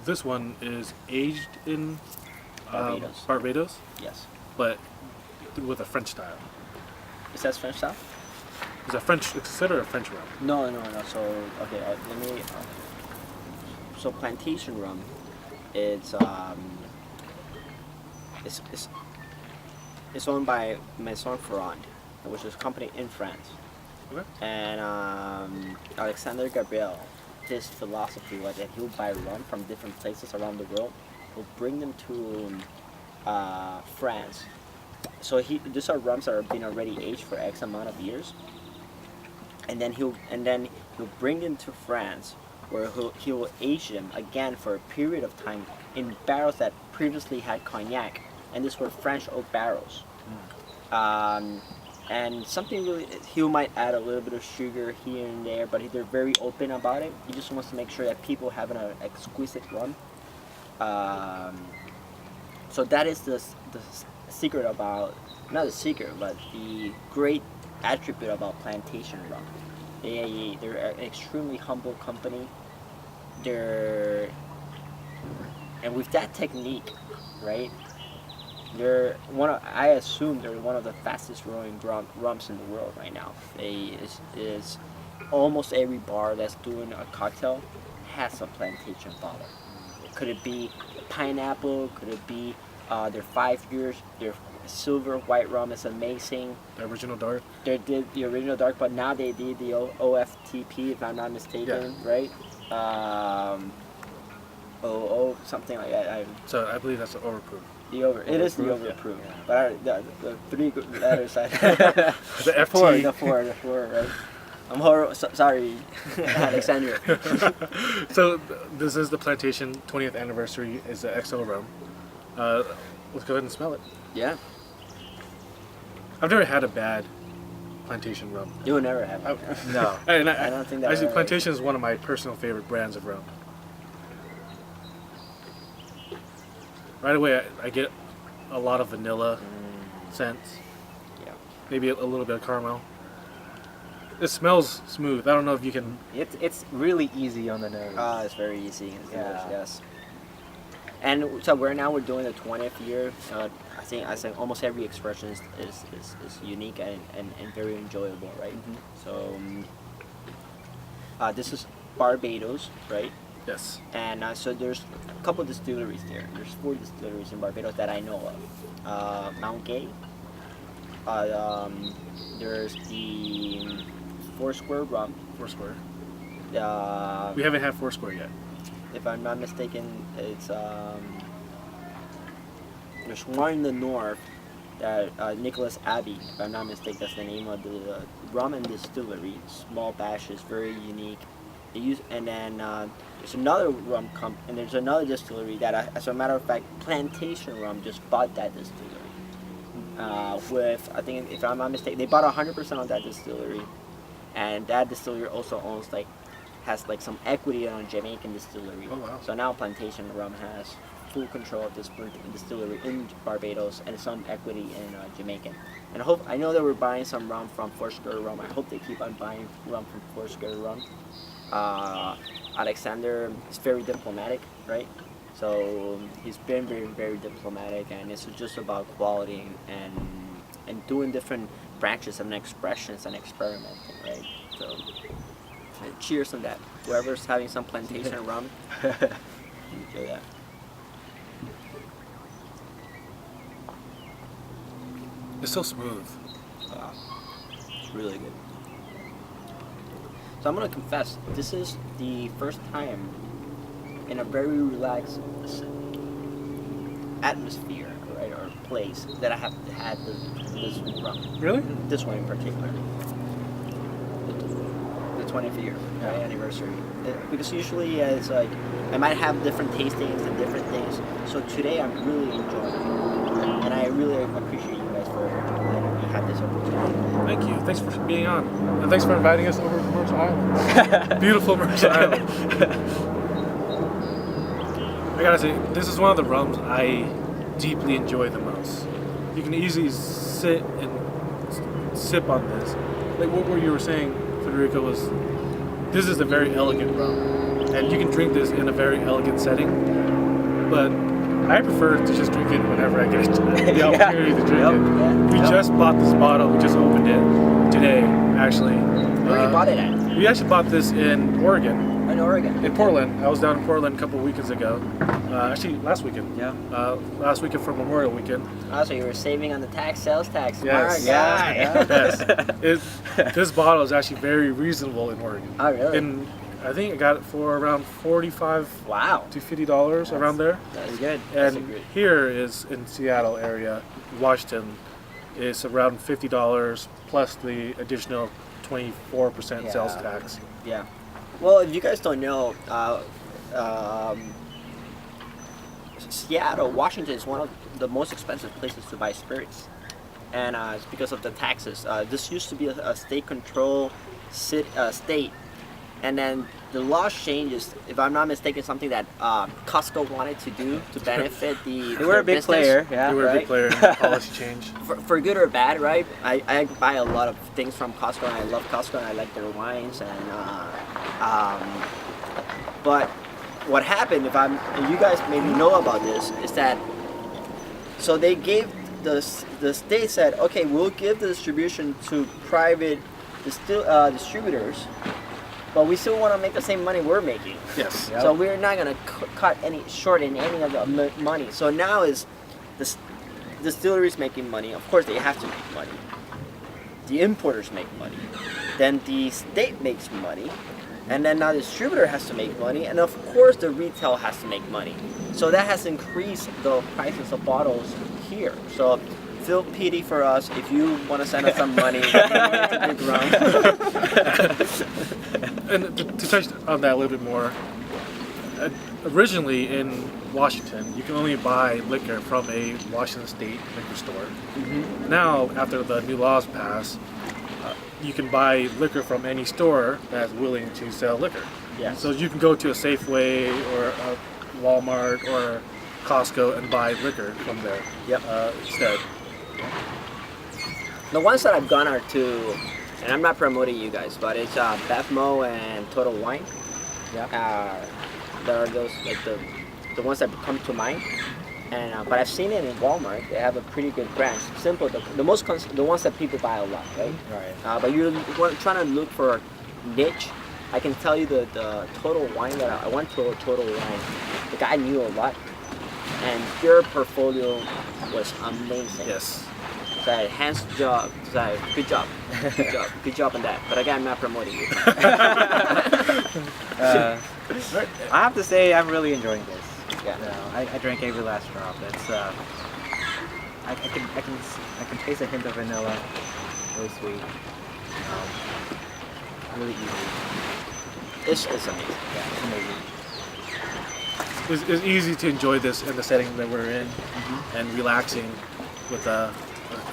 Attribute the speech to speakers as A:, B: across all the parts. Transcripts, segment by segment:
A: this one is aged in
B: Barbados.
A: Barbados,
B: Yes.
A: but with a French style.
B: It says French style?
A: Is a French? It's considered a French rum.
B: No. So okay, let me. So plantation rum, it's owned by Maison Ferrand, which is a company in France.
A: Okay.
B: And Alexander Gabriel, his philosophy was that he'll buy rum from different places around the world. He'll bring them to France. So these are rums that are being already aged for X amount of years. And then he'll bring them to France, where he will age them again for a period of time in barrels that previously had cognac, and these were French oak barrels. And something really, he might add a little bit of sugar here and there, but they're very open about it. He just wants to make sure that people have an exquisite rum. So that is the secret about, not the secret, but the great attribute about plantation rum. They're an extremely humble company. And with that technique, right? I assume they're one of the fastest growing rums in the world right now. Is almost every bar that's doing a cocktail has a plantation bottle. Could it be pineapple? Could it be their 5 years? Their silver white rum is amazing.
A: The original dark.
B: They did the original dark, but now they did the OFTP, if I'm not mistaken, right? Something like that.
A: So I believe that's an overproof.
B: It is the overproof.
A: Yeah.
B: But the 3 letters,
A: The
B: four,
A: FT.
B: the four, right? I'm sorry, Alexander.
A: So this is the Plantation 20th anniversary. Is the XO rum. Let's go ahead and smell it.
B: Yeah.
A: I've never had a bad Plantation rum.
B: You will never have it.
C: No.
A: And
B: I don't think that.
A: Actually, Plantation is one of my personal favorite brands of rum. Right away, I get a lot of vanilla scents.
B: Yeah.
A: Maybe a little bit of caramel. It smells smooth. I don't know if you can.
C: It's really easy on the nose.
B: It's very easy. It's
C: Yeah.
B: Yes. And so we're doing the 20th year. I think almost every expression is unique and very enjoyable, right?
C: Mhm.
B: So this is Barbados, right?
A: Yes.
B: And so there's a couple of distilleries there. There's 4 distilleries in Barbados that I know of. Mount Gay. There's the Foursquare rum.
A: Foursquare.
B: Uh,
A: We haven't had Foursquare yet.
B: if I'm not mistaken, it's there's one in the north that Nicholas Abbey, if I'm not mistaken, that's the name of the rum and distillery. Small batches, very unique. And then there's another rum and there's another distillery that, as a matter of fact, Plantation Rum just bought that distillery. With, I think, if I'm not mistaken, they bought 100% of that distillery, and that distillery also has some equity on a Jamaican distillery.
A: Oh, wow.
B: So now Plantation Rum has full control of this distillery in Barbados and some equity in Jamaican. And I know that we're buying some rum from Foursquare Rum. I hope they keep on buying rum from Foursquare Rum. Alexander is very diplomatic, right? So he's been very, very diplomatic, and it's just about quality and doing different branches and expressions and experimenting, right? So cheers on that. Whoever's having some plantation rum, enjoy that.
A: It's so smooth.
B: Really good. So I'm gonna confess, this is the first time in a very relaxed atmosphere, right, or place that I have had this rum.
A: Really?
B: This one in particular. The 20th year anniversary. Because usually it's like I might have different tastings and different things. So today I'm really enjoying it, and I really appreciate you guys for letting me have this opportunity.
A: Thank you. Thanks for being on. And thanks for inviting us over to Mercer Island. Beautiful Mercer Island. I gotta say, this is one of the rums I deeply enjoy the most. You can easily sit and sip on this. Like what you were saying, Federico, was this is a very elegant rum. and you can drink this in a very elegant setting. But I prefer to just drink it whenever I get the opportunity to drink it. We just bought this bottle. We just opened it today, actually.
B: Where you bought it at?
A: We actually bought this in Oregon.
B: In Oregon.
A: In Portland. I was down in Portland a couple of weekends ago. Actually, last weekend.
C: Yeah.
A: Last weekend for Memorial Weekend.
B: Oh, so you were saving on the sales tax.
A: Yes.
B: Smart guy.
A: Yes. This bottle is actually very reasonable in Oregon.
B: Oh, really?
A: I think I got it for around $45 to $50 around there.
B: That's good.
A: And here is in Seattle area, Washington, it's around $50 plus the additional 24% sales tax.
B: Yeah. Well, if you guys don't know, Seattle, Washington is one of the most expensive places to buy spirits, and it's because of the taxes. This used to be a state-controlled state, and then the law changes. If I'm not mistaken, something that Costco wanted to do to benefit
C: they were a big player. Yeah,
A: they were a big player in the policy change.
B: For good or bad, right? I buy a lot of things from Costco, and I love Costco, and I like their wines, and but what happened, if you guys maybe know about this, is that so they gave the state said, okay, we'll give the distribution to private distributors, but we still want to make the same money we're making.
A: Yes.
B: So we're not gonna cut any short in any of the money. So now is the distilleries making money. Of course, they have to make money. The importers make money. Then the state makes money. And then now the distributor has to make money, and of course the retail has to make money. So that has increased the prices of bottles here. So feel pity for us if you want to send us some money.
A: And to touch on that a little bit more, originally in Washington, you can only buy liquor from a Washington State liquor store.
B: Mm-hmm.
A: Now, after the new laws pass, you can buy liquor from any store that's willing to sell liquor.
B: Yes.
A: So you can go to a Safeway or a Walmart or Costco and buy liquor from there.
B: Yep.
A: Instead.
B: The ones that I've gone are to, and I'm not promoting you guys, but it's Bevmo and Total Wine.
C: Yeah.
B: There are those like the ones that come to mind. And but I've seen it in Walmart. They have a pretty good brand. Simple, the ones that people buy a lot, right?
C: Right.
B: But you're trying to look for a niche. I can tell you the Total Wine that I went to a Total Wine. The guy knew a lot, and their portfolio was amazing.
A: Yes.
B: So hands job. So good job, good job on that. But again, I'm not promoting you.
C: I have to say, I'm really enjoying this.
B: Yeah.
C: No, I drank every last drop. It's I can taste a hint of vanilla, really sweet, really easy.
B: It's amazing.
C: Yeah, it's amazing.
A: It's easy to enjoy this in the setting that we're in and relaxing with a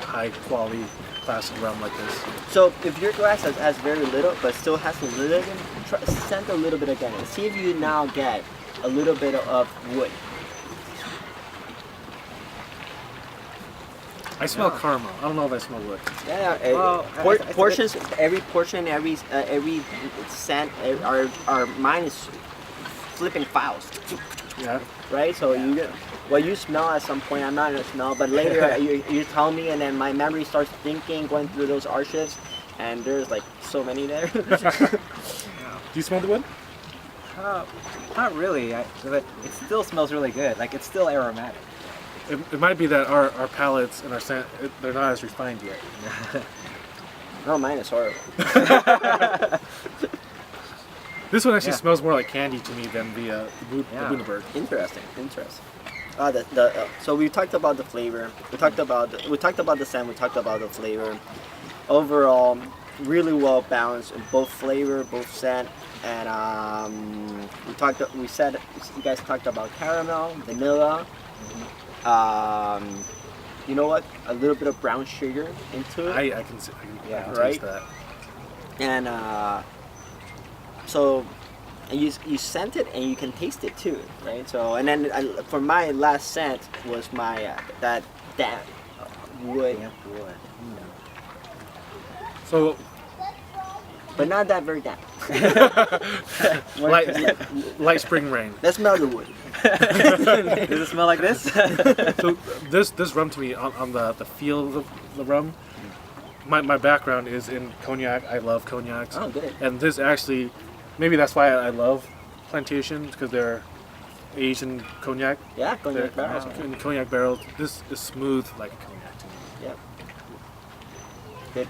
A: high quality classic rum like this.
B: So if your glass has very little, but still has a little, scent a little bit again. See if you now get a little bit of wood.
A: I smell caramel. I don't know if I smell wood.
B: Yeah.
C: Well,
B: portions. Every portion, every scent. Our mind is flipping files.
A: Yeah.
B: Right. So you get what you smell at some point. I'm not gonna smell, but later you tell me, and then my memory starts thinking, going through those archives, and there's like so many there.
A: Do you smell the wood?
C: Not really, but it still smells really good. Like, it's still aromatic.
A: It might be that our palates and our scent, they're not as refined yet.
B: No, mine is horrible.
A: This one actually smells more like candy to me than the Bundaberg.
B: Interesting. So we talked about the flavor. We talked about the scent. We talked about the flavor. Overall, really well balanced in both flavor, both scent, and you guys talked about caramel, vanilla. You know what? A little bit of brown sugar into it.
A: I can taste that.
B: And so, and you scent it and you can taste it too, right? So, and then for my last scent was my that wood.
A: So,
B: but not that very damp.
A: light spring rain.
B: Let's smell the wood.
C: Does it smell like this?
A: So this rum to me on the feel of the rum. My background is in cognac. I love cognacs.
B: Oh, good.
A: And this actually, maybe that's why I love Plantation, because they're Asian cognac.
B: Yeah, cognac barrels.
A: In cognac barrels. This is smooth like a cognac to me.
B: Yep. Good.